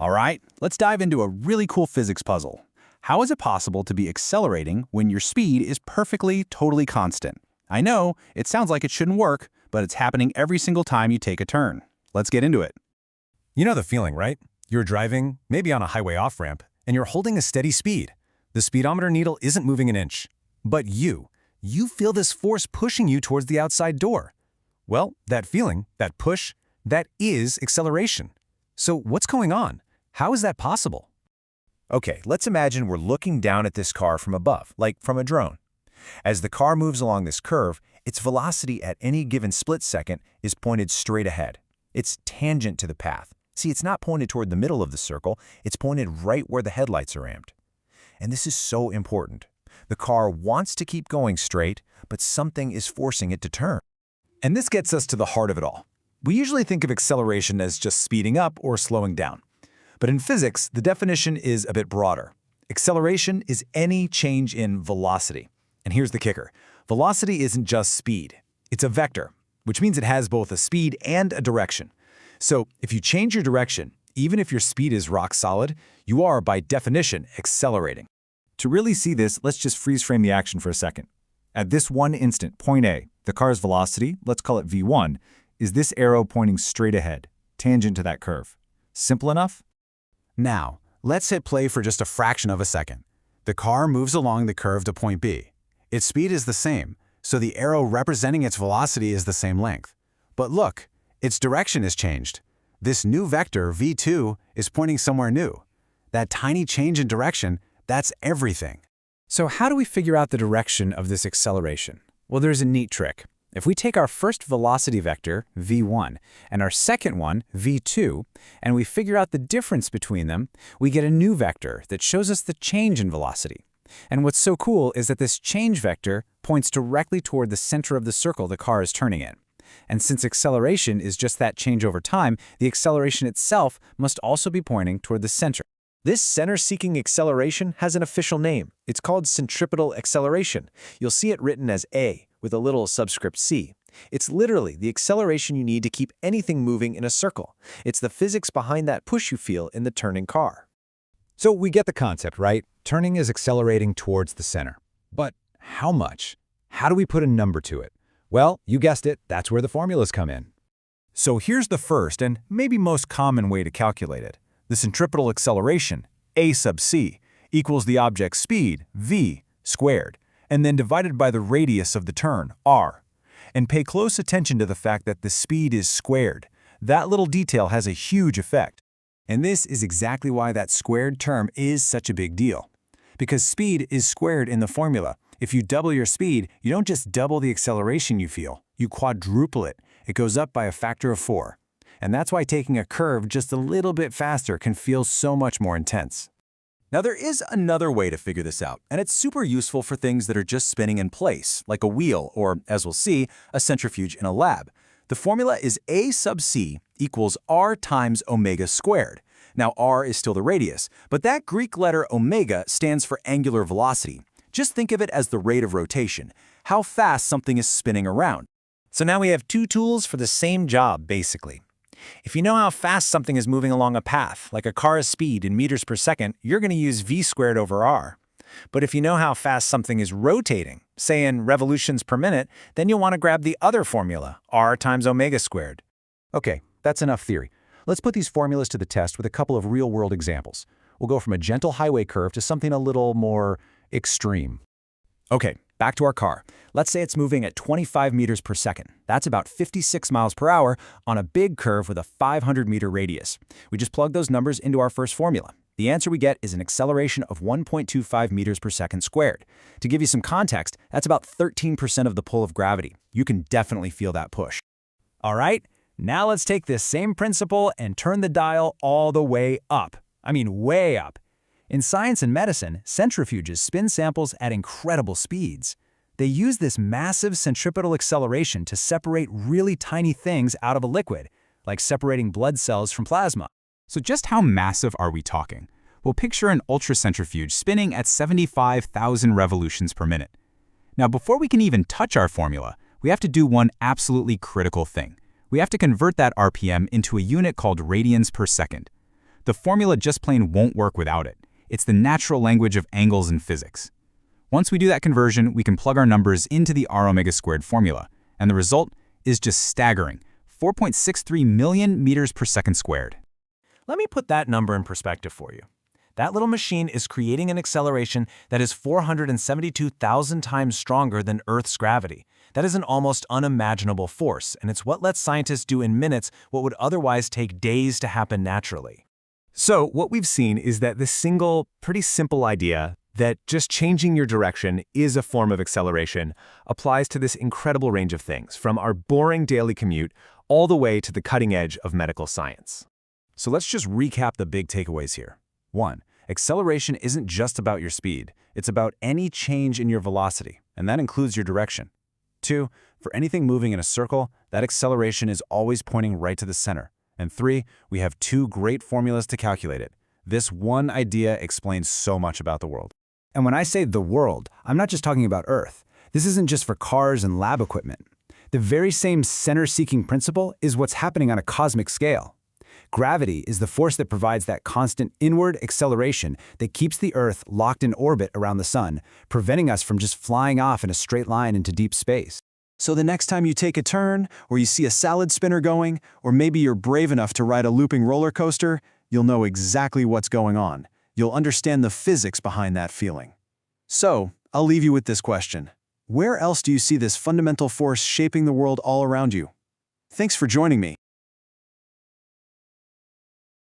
All right, let's dive into a really cool physics puzzle. How is it possible to be accelerating when your speed is perfectly, totally constant? I know, it sounds like it shouldn't work, but it's happening every single time you take a turn. Let's get into it. You know the feeling, right? You're driving, maybe on a highway off-ramp, and you're holding a steady speed. The speedometer needle isn't moving an inch. But you feel this force pushing you towards the outside door. Well, that feeling, that push, that is acceleration. So what's going on? How is that possible? Okay, let's imagine we're looking down at this car from above, like from a drone. As the car moves along this curve, its velocity at any given split second is pointed straight ahead. It's tangent to the path. See, it's not pointed toward the middle of the circle, it's pointed right where the headlights are amped. And this is so important. The car wants to keep going straight, but something is forcing it to turn. And this gets us to the heart of it all. We usually think of acceleration as just speeding up or slowing down. But in physics, the definition is a bit broader. Acceleration is any change in velocity. And here's the kicker. Velocity isn't just speed. It's a vector, which means it has both a speed and a direction. So if you change your direction, even if your speed is rock solid, you are, by definition, accelerating. To really see this, let's just freeze frame the action for a second. At this one instant, point A, the car's velocity, let's call it v1, is this arrow pointing straight ahead, tangent to that curve. Simple enough? Now, let's hit play for just a fraction of a second. The car moves along the curve to point B. Its speed is the same, so the arrow representing its velocity is the same length. But look, its direction has changed. This new vector, v2, is pointing somewhere new. That tiny change in direction, that's everything. So how do we figure out the direction of this acceleration? Well, there's a neat trick. If we take our first velocity vector, v1, and our second one, v2, and we figure out the difference between them, we get a new vector that shows us the change in velocity. And what's so cool is that this change vector points directly toward the center of the circle the car is turning in. And since acceleration is just that change over time, the acceleration itself must also be pointing toward the center. This center-seeking acceleration has an official name. It's called centripetal acceleration. You'll see it written as A, with a little subscript c. It's literally the acceleration you need to keep anything moving in a circle. It's the physics behind that push you feel in the turning car. So we get the concept, right? Turning is accelerating towards the center. But how much? How do we put a number to it? Well, you guessed it, that's where the formulas come in. So here's the first and maybe most common way to calculate it. The centripetal acceleration, a sub c, equals the object's speed, v, squared, and then divided by the radius of the turn, r. And pay close attention to the fact that the speed is squared. That little detail has a huge effect. And this is exactly why that squared term is such a big deal. Because speed is squared in the formula. If you double your speed, you don't just double the acceleration you feel, you quadruple it. It goes up by a factor of 4. And that's why taking a curve just a little bit faster can feel so much more intense. Now there is another way to figure this out, and it's super useful for things that are just spinning in place, like a wheel or, as we'll see, a centrifuge in a lab. The formula is a sub c equals r times omega squared. Now r is still the radius, but that Greek letter omega stands for angular velocity. Just think of it as the rate of rotation, how fast something is spinning around. So now we have two tools for the same job, basically. If you know how fast something is moving along a path, like a car's speed in meters per second, you're going to use v squared over r. But if you know how fast something is rotating, say in revolutions per minute, then you'll want to grab the other formula, r times omega squared. Okay, that's enough theory. Let's put these formulas to the test with a couple of real-world examples. We'll go from a gentle highway curve to something a little more extreme. Okay, back to our car. Let's say it's moving at 25 meters per second. That's about 56 miles per hour on a big curve with a 500-meter radius. We just plug those numbers into our first formula. The answer we get is an acceleration of 1.25 meters per second squared. To give you some context, that's about 13% of the pull of gravity. You can definitely feel that push. All right, now let's take this same principle and turn the dial all the way up. I mean, way up. In science and medicine, centrifuges spin samples at incredible speeds. They use this massive centripetal acceleration to separate really tiny things out of a liquid, like separating blood cells from plasma. So just how massive are we talking? Well, picture an ultracentrifuge spinning at 75,000 revolutions per minute. Now, before we can even touch our formula, we have to do one absolutely critical thing. We have to convert that RPM into a unit called radians per second. The formula just plain won't work without it. It's the natural language of angles in physics. Once we do that conversion, we can plug our numbers into the r omega squared formula, and the result is just staggering, 4.63 million meters per second squared. Let me put that number in perspective for you. That little machine is creating an acceleration that is 472,000 times stronger than Earth's gravity. That is an almost unimaginable force, and it's what lets scientists do in minutes what would otherwise take days to happen naturally. So what we've seen is that this single, pretty simple idea that just changing your direction is a form of acceleration applies to this incredible range of things, from our boring daily commute all the way to the cutting edge of medical science. So let's just recap the big takeaways here. 1. Acceleration isn't just about your speed. It's about any change in your velocity, and that includes your direction. 2. For anything moving in a circle, that acceleration is always pointing right to the center. And 3. We have 2 great formulas to calculate it. This one idea explains so much about the world. And when I say the world, I'm not just talking about Earth. This isn't just for cars and lab equipment. The very same center-seeking principle is what's happening on a cosmic scale. Gravity is the force that provides that constant inward acceleration that keeps the Earth locked in orbit around the Sun, preventing us from just flying off in a straight line into deep space. So the next time you take a turn, or you see a salad spinner going, or maybe you're brave enough to ride a looping roller coaster, you'll know exactly what's going on. You'll understand the physics behind that feeling. So, I'll leave you with this question. Where else do you see this fundamental force shaping the world all around you? Thanks for joining me.